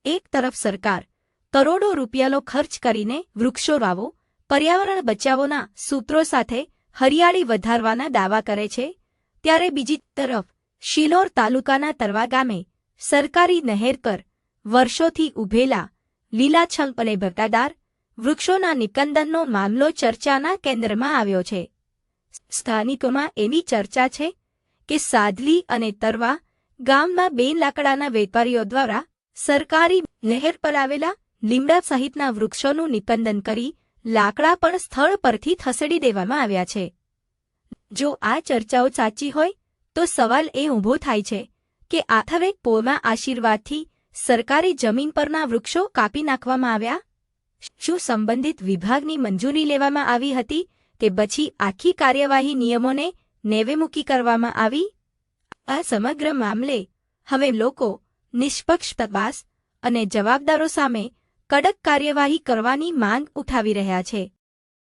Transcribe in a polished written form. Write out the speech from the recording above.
એક તરફ સરકાર કરોડો રૂપિયાનો ખર્ચ કરીને વૃક્ષો વાવો, પર્યાવરણ બચાવોના સૂત્રો સાથે હરિયાળી વધારવાના દાવા કરે છે, ત્યારે બીજી તરફ શિનોર તાલુકાના તરવા ગામે સરકારી નહેર પર વર્ષોથી ઊભેલા લીલાછમ અને ઘટાદાર વૃક્ષોના નિકંદનનો મામલો ચર્ચાના કેન્દ્રમાં આવ્યો છે. સ્થાનિકોમાં એવી ચર્ચા છે કે સાદલી અને તરવા ગામના 2 લાકડાના વેપારીઓ દ્વારા સરકારી નહેર પર આવેલા લીમડા સહિતના વૃક્ષોનું નિકંદન કરી લાકડા પણ સ્થળ પરથી ખસેડી દેવામાં આવ્યા છે. જો આ ચર્ચાઓ સાચી હોય તો સવાલ એ ઊભો થાય છે કે આખરે પોના આશીર્વાદથી સરકારી જમીન પરના વૃક્ષો કાપી નાખવામાં આવ્યા? શું સંબંધિત વિભાગની મંજૂરી લેવામાં આવી હતી કે પછી આખી કાર્યવાહી નિયમોને નેવે મૂકી કરવામાં આવી? આ સમગ્ર મામલે હવે લોકો નિષ્પક્ષ તપાસ અને જવાબદારો સામે કડક કાર્યવાહી કરવાની માંગ ઉઠાવી રહ્યા છે.